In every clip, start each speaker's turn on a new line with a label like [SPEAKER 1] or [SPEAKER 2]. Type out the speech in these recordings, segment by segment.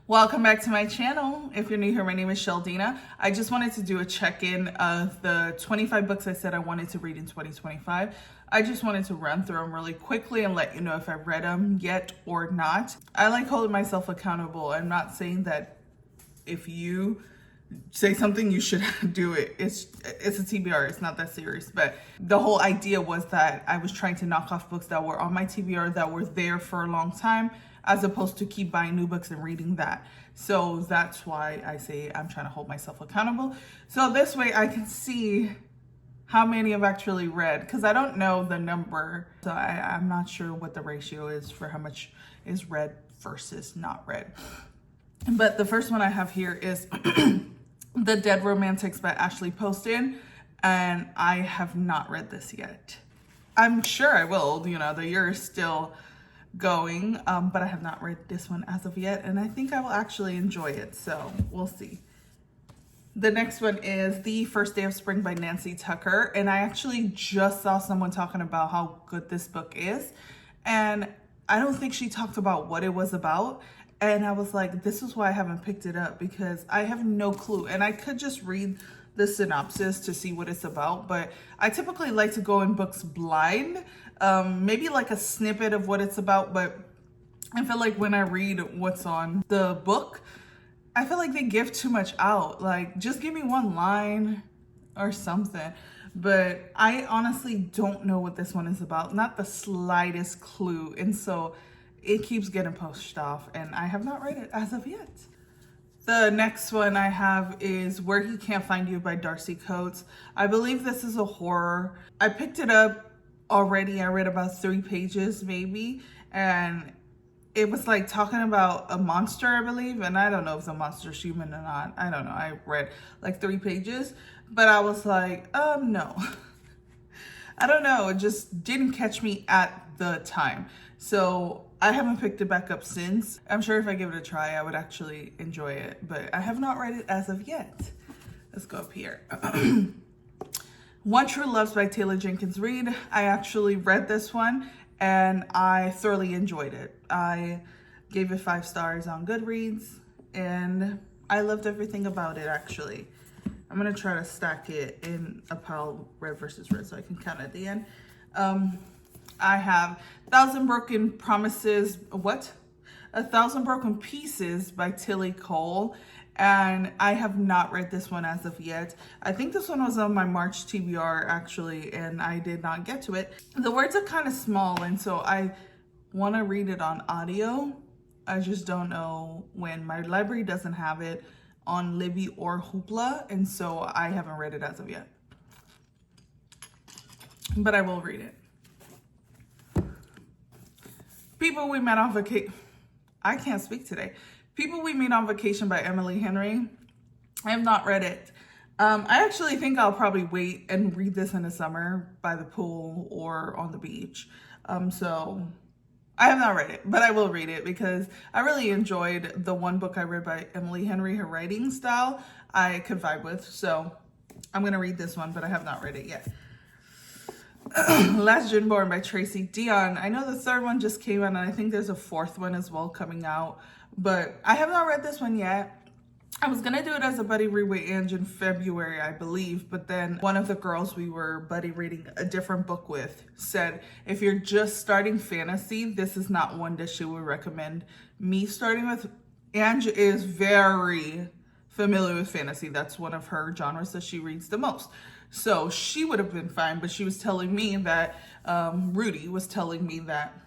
[SPEAKER 1] Welcome back to my channel. If you're new here, my name is Sheldina. I just wanted to do a check-in of the 25 books I said I wanted to read in 2025. I just wanted to run through them really quickly and let you know if I read them yet or not. I like holding myself accountable. I'm not saying that if you say something, you should do it. It's a TBR, it's not that serious. But the whole idea was that I was trying to knock off books that were on my TBR that were there for a long time, as opposed to keep buying new books and reading that. So that's why I say I'm trying to hold myself accountable. So this way I can see how many I've actually read, because I don't know the number. So I'm not sure what the ratio is for how much is read versus not read. But the first one I have here is The Dead Romantics by Ashley Poston, and I have not read this yet. I'm sure I will, you know, the year is still going, but I have not read this one as of yet, and I think I will actually enjoy it, so we'll see. The next one is The First Day of Spring by Nancy Tucker, and I actually just saw someone talking about how good this book is, and I don't think she talked about what it was about, and I was like, this is why I haven't picked it up, because I have no clue, and I could just read the synopsis to see what it's about, but I typically like to go in books blind, maybe like a snippet of what it's about, but I feel like when I read what's on the book, I feel like they give too much out. Like, just give me one line or something. But I honestly don't know what this one is about, not the slightest clue, and so it keeps getting pushed off, and I have not read it as of yet. The next one I have is Where He Can't Find You by Darcy Coates. I believe this is a horror. I picked it up already. I read about 3 pages maybe, and it was like talking about a monster, I believe, and I don't know if the monster's human or not. I don't know. I read like 3 pages, but I was like, no. I don't know. It just didn't catch me at the time. So I haven't picked it back up since. I'm sure if I give it a try, I would actually enjoy it, but I have not read it as of yet. Let's go up here. One True Loves by Taylor Jenkins Reid. I actually read this one and I thoroughly enjoyed it. I gave it 5 stars on Goodreads and I loved everything about it, actually. I'm gonna try to stack it in a pile, red versus red, so I can count at the end. I have 1,000 Broken Promises, what? 1,000 Broken Pieces by Tilly Cole, and I have not read this one as of yet. I think this one was on my March TBR actually, and I did not get to it. The words are kind of small, and so I want to read it on audio. I just don't know when. My library doesn't have it on Libby or Hoopla, and so I haven't read it as of yet. But I will read it. People We Met on Vacation. I can't speak today. People We Meet on Vacation by Emily Henry. I have not read it. I actually think I'll probably wait and read this in the summer by the pool or on the beach. So I have not read it, but I will read it because I really enjoyed the one book I read by Emily Henry. Her writing style I could vibe with. So I'm going to read this one, but I have not read it yet. Last Gin Born by Tracy Dion. I know the 3rd one just came out, and I think there's a 4th one as well coming out, but I have not read this one yet. I was gonna do it as a buddy read with Ange in February, I believe, but then one of the girls we were buddy reading a different book with said, if you're just starting fantasy, this is not one that she would recommend me starting with. Ange is very familiar with fantasy. That's one of her genres that she reads the most. So she would have been fine, but she was telling me that, Rudy was telling me that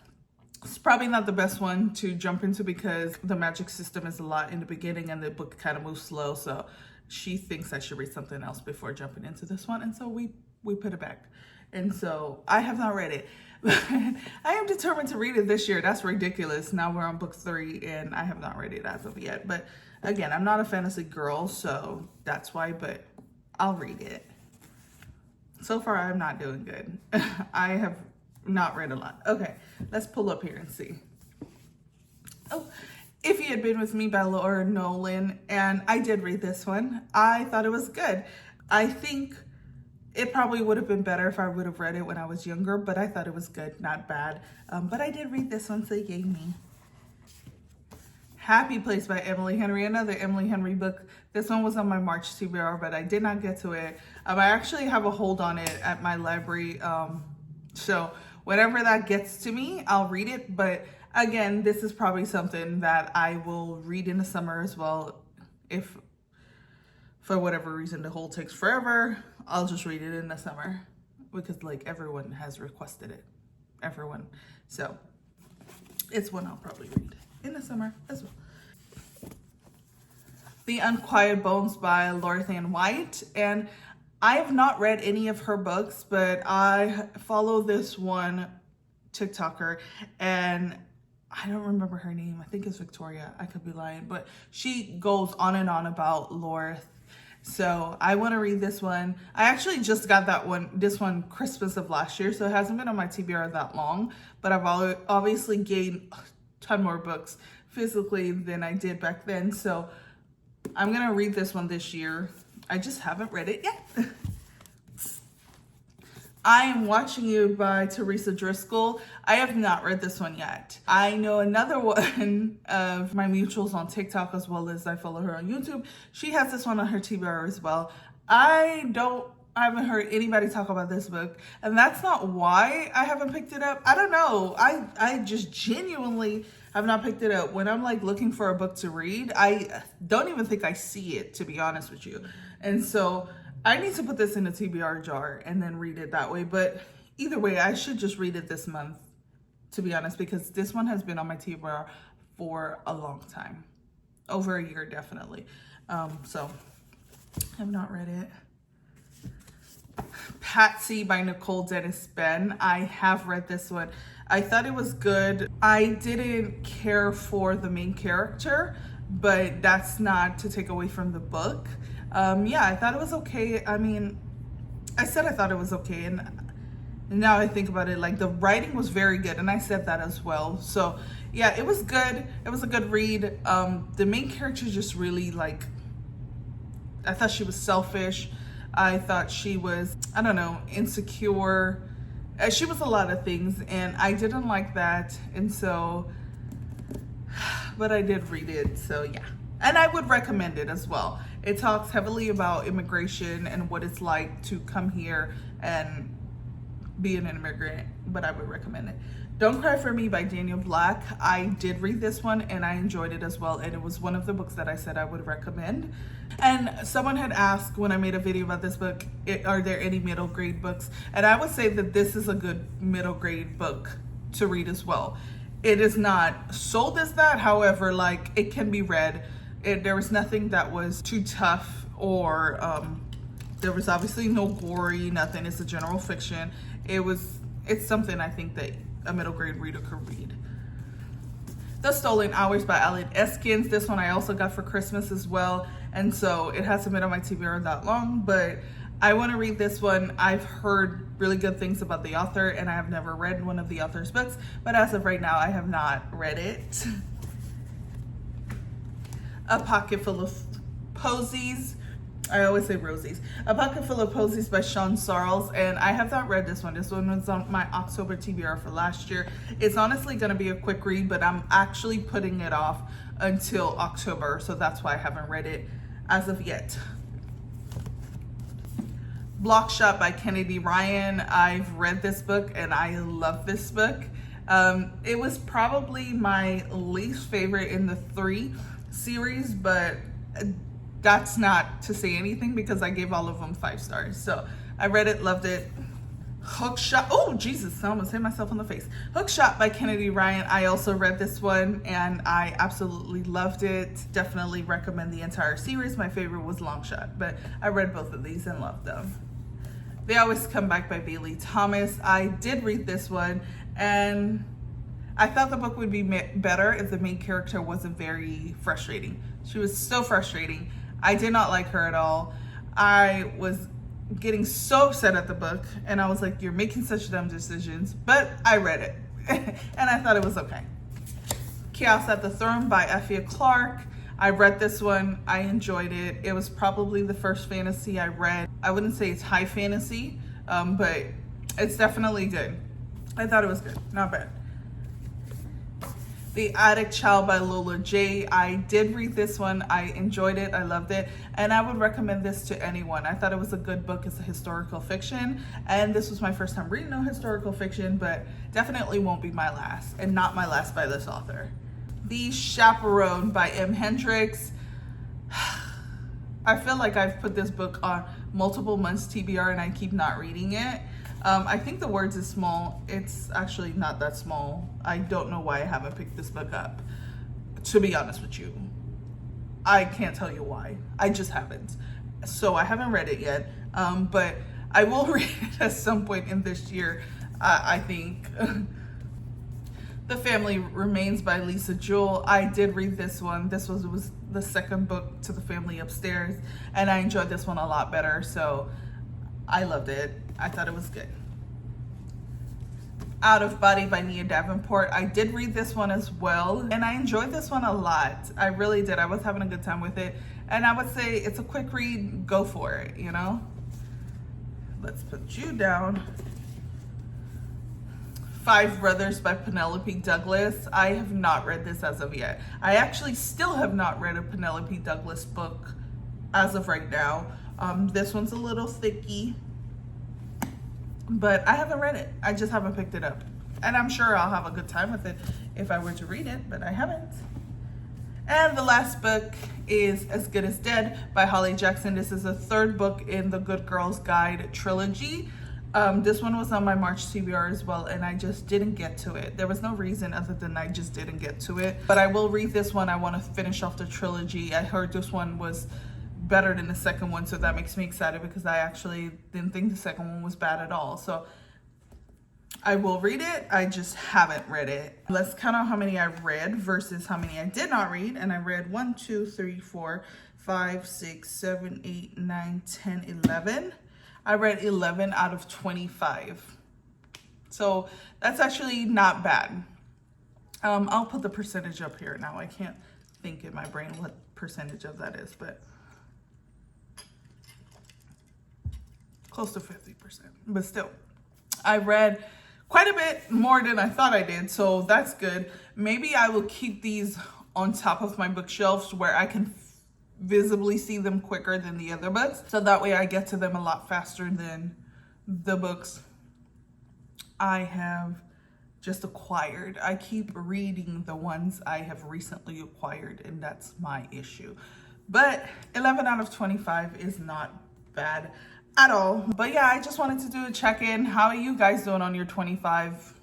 [SPEAKER 1] it's probably not the best one to jump into because the magic system is a lot in the beginning and the book kind of moves slow. So she thinks I should read something else before jumping into this one. And so we put it back. And so I have not read it. I am determined to read it this year. That's ridiculous. Now we're on book 3 and I have not read it as of yet. But again, I'm not a fantasy girl, so that's why, but I'll read it. So far, I'm not doing good. I have not read a lot. Okay, let's pull up here and see. Oh, If You Had Been With Me by Laura Nolan, and I did read this one. I thought it was good. I think it probably would have been better if I would have read it when I was younger, but I thought it was good, not bad. But I did read this one, so yay me. Happy Place by Emily Henry, another Emily Henry book. This one was on my March TBR, but I did not get to it. I actually have a hold on it at my library. So whenever that gets to me, I'll read it. But again, this is probably something that I will read in the summer as well. If for whatever reason the hold takes forever, I'll just read it in the summer because like everyone has requested it. Everyone. So it's one I'll probably read in the summer as well. The Unquiet Bones by Lorthan White. And I have not read any of her books, but I follow this one TikToker and I don't remember her name. I think it's Victoria. I could be lying, but she goes on and on about Lorth. So I want to read this one. I actually just got this one Christmas of last year, so it hasn't been on my TBR that long, but I've obviously gained a ton more books physically than I did back then. So I'm going to read this one this year. I just haven't read it yet. I Am Watching You by Teresa Driscoll. I have not read this one yet. I know another one of my mutuals on TikTok as well as I follow her on YouTube. She has this one on her TBR as well. I haven't heard anybody talk about this book, and that's not why I haven't picked it up. I don't know. I just genuinely have not picked it up. When I'm like looking for a book to read, I don't even think I see it, to be honest with you. And so I need to put this in a TBR jar and then read it that way. But either way, I should just read it this month, to be honest, because this one has been on my TBR for a long time. Over a year, definitely. So I have not read it. Patsy by Nicole Dennis Benn. I have read this one. I thought it was good. I didn't care for the main character, but that's not to take away from the book. Yeah, I thought it was okay. I mean, I said I thought it was okay, and now I think about it, like the writing was very good, and I said that as well. So yeah, it was good. It was a good read. The main character just really like, I thought she was selfish. I thought she was, I don't know, insecure. She was a lot of things, and I didn't like that. And so, but I did read it, so yeah. And I would recommend it as well. It talks heavily about immigration and what it's like to come here and be an immigrant, but I would recommend it. Don't Cry for Me by Daniel Black. I did read this one and I enjoyed it as well. And it was one of the books that I said I would recommend. And someone had asked when I made a video about this book, are there any middle grade books? And I would say that this is a good middle grade book to read as well. It is not sold as that. However, like it can be read. There was nothing that was too tough or there was obviously no gory, nothing. It's a general fiction. It's something I think that a middle grade reader could read. The Stolen Hours by Alan Eskins. This one I also got for Christmas as well. And so it hasn't been on my TBR that long, but I want to read this one. I've heard really good things about the author and I have never read one of the author's books, but as of right now, I have not read it. A Pocket Full of Posies. I always say rosies. A Pocket Full of Posies by Sean Sarles. And I have not read this one. This one was on my October TBR for last year. It's honestly going to be a quick read, but I'm actually putting it off until October. So that's why I haven't read it as of yet. Block Shot by Kennedy Ryan. I've read this book and I love this book. It was probably my least favorite in the 3 series, but that's not to say anything because I gave all of them 5 stars. So I read it, loved it. Hookshot. Oh, Jesus, I almost hit myself in the face. Hookshot by Kennedy Ryan. I also read this one and I absolutely loved it. Definitely recommend the entire series. My favorite was Longshot, but I read both of these and loved them. They Always Come Back by Bailey Thomas. I did read this one and I thought the book would be better if the main character wasn't very frustrating. She was so frustrating. I did not like her at all. I was getting so upset at the book and I was like, you're making such dumb decisions, but I read it and I thought it was okay. Chaos at the Throne by Effia Clark. I read this one. I enjoyed it. It was probably the first fantasy I read. I wouldn't say it's high fantasy, but it's definitely good. I thought it was good, not bad. The Attic Child by Lola J. I did read this one. I enjoyed it. I loved it. And I would recommend this to anyone. I thought it was a good book. It's a historical fiction. And this was my first time reading a historical fiction, but definitely won't be my last. And not my last by this author. The Chaperone by M. Hendricks. I feel like I've put this book on multiple months TBR and I keep not reading it. I think the words is small. It's actually not that small. I don't know why I haven't picked this book up, to be honest with you. I can't tell you why. I just haven't. So I haven't read it yet, but I will read it at some point in this year, I think. The Family Remains by Lisa Jewell. I did read this one. This was the second book to The Family Upstairs, and I enjoyed this one a lot better, so I loved it. I thought it was good. Out of Body by Nia Davenport. I did read this one as well, and I enjoyed this one a lot. I really did. I was having a good time with it, and I would say it's a quick read. Go for it, you know? Let's put you down. Five Brothers by Penelope Douglas. I have not read this as of yet. I actually still have not read a Penelope Douglas book as of right now. This one's a little thicky, but I haven't read it. I just haven't picked it up. And I'm sure I'll have a good time with it if I were to read it, but I haven't. And the last book is As Good as Dead by Holly Jackson. This is the third book in the Good Girls Guide trilogy. This one was on my March TBR as well, and I just didn't get to it. There was no reason other than I just didn't get to it. But I will read this one. I want to finish off the trilogy. I heard this one was better than the second one, so that makes me excited because I actually didn't think the second one was bad at all. So I will read it. I just haven't read it. Let's count out how many I read versus how many I did not read. And I read 1, 2, 3, 4, 5, 6, 7, 8, 9, 10, 11. I read 11 out of 25. So that's actually not bad. I'll put the percentage up here now. I can't think in my brain what percentage of that is, but close to 50%. But still, I read quite a bit more than I thought I did, so that's good. Maybe I will keep these on top of my bookshelves where I can visibly see them quicker than the other books, so that way I get to them a lot faster than the books I have just acquired. I keep reading the ones I have recently acquired, and that's my issue. But 11 out of 25 is not bad at all. But yeah, I just wanted to do a check-in. How are you guys doing on your 25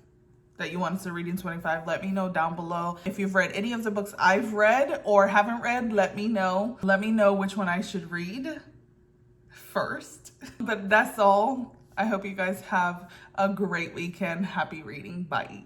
[SPEAKER 1] that you wanted to read in 25? Let me know down below. If you've read any of the books I've read or haven't read, let me know. Let me know which one I should read first. But that's all. I hope you guys have a great weekend. Happy reading. Bye.